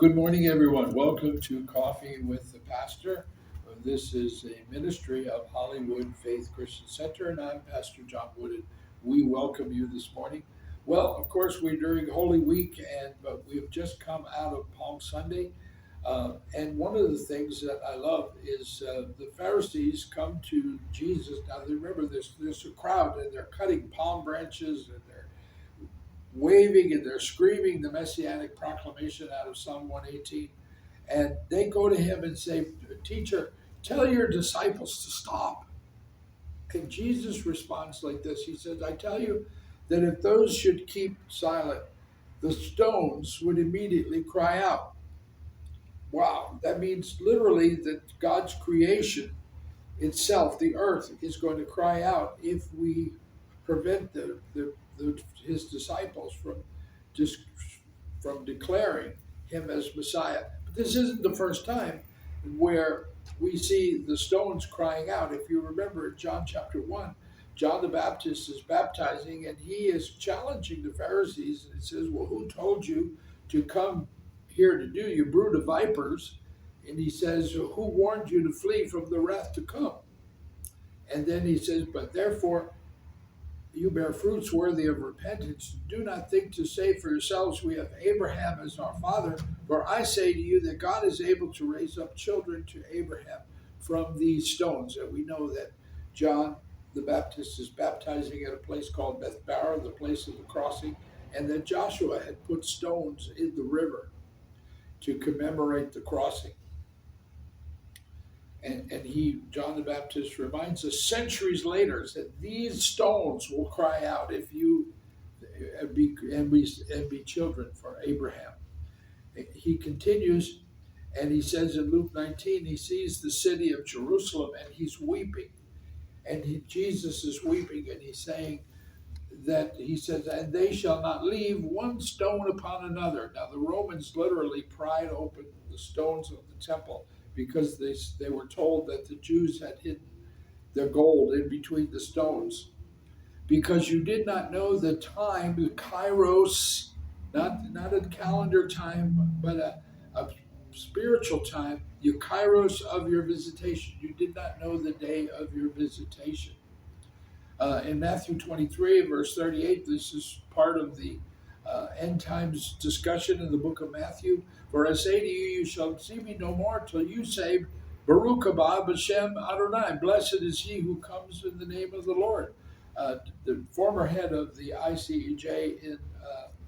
Good morning, everyone. Welcome to Coffee with the Pastor. This is a ministry of Hollywood Faith Christian Center, and I'm Pastor John Woodin. We welcome you this morning. Well, of course, we're during Holy Week, but we've just come out of Palm Sunday. And one of the things that I love is the Pharisees come to Jesus. Now, remember, there's a crowd, and they're cutting palm branches, and they're waving and they're screaming the messianic proclamation out of Psalm 118. And they go to him and say, Teacher, tell your disciples to stop. And Jesus responds like this. He says, I tell you that if those should keep silent, the stones would immediately cry out. Wow, that means literally that God's creation itself, the earth, is going to cry out if we prevent his disciples just from declaring him as Messiah. But this isn't the first time where we see the stones crying out. If you remember in John chapter 1, John the Baptist is baptizing and he is challenging the Pharisees, and he says, well, who told you to come here to do, you brood of vipers? And he says, who warned you to flee from the wrath to come? And then he says, but therefore you bear fruits worthy of repentance. Do not think to say for yourselves, we have Abraham as our father. For I say to you that God is able to raise up children to Abraham from these stones. And we know that John the Baptist is baptizing at a place called Bethbara, the place of the crossing, and that Joshua had put stones in the river to commemorate the crossing. And John the Baptist reminds us centuries later that these stones will cry out if you be children for Abraham. He continues and he says in Luke 19, he sees the city of Jerusalem and he's weeping. And Jesus is weeping and he's saying that, he says, and they shall not leave one stone upon another. Now the Romans literally pried open the stones of the temple because they were told that the Jews had hidden their gold in between the stones. Because you did not know the time, the kairos, not a calendar time, but a spiritual time, your kairos of your visitation. You did not know the day of your visitation. In Matthew 23, verse 38, this is part of the end times discussion in the book of Matthew. For I say to you, you shall see me no more till you say, Baruch haba b'shem Adonai. Blessed is he who comes in the name of the Lord. The former head of the ICEJ in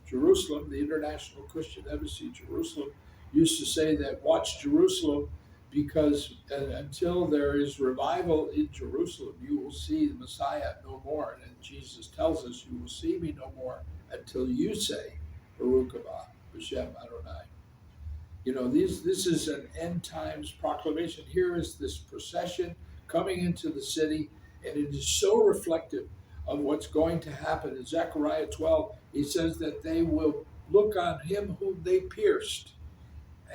Jerusalem, the International Christian Embassy Jerusalem, used to say that watch Jerusalem, because until there is revival in Jerusalem, you will see the Messiah no more. And Jesus tells us, you will see me no more until you say, Baruch haba b'shem Adonai. You know, this is an end times proclamation. Here is this procession coming into the city, and it is so reflective of what's going to happen. In Zechariah 12, he says that they will look on him whom they pierced,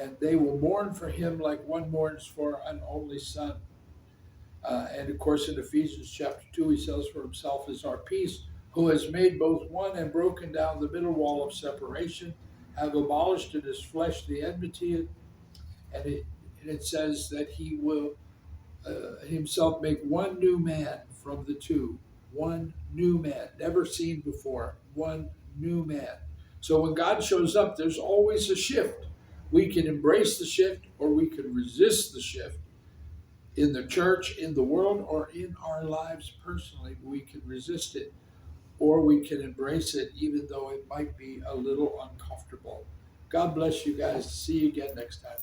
and they will mourn for him like one mourns for an only son. And of course, in Ephesians chapter 2, he says for himself is our peace, who has made both one and broken down the middle wall of separation, have abolished in his flesh the enmity, and it says that he will himself make one new man from the two. One new man, never seen before, one new man. So when God shows up, there's always a shift. We can embrace the shift or we can resist the shift. In the church, in the world, or in our lives personally, we can resist it or we can embrace it even though it might be a little uncomfortable. God bless you guys. See you again next time.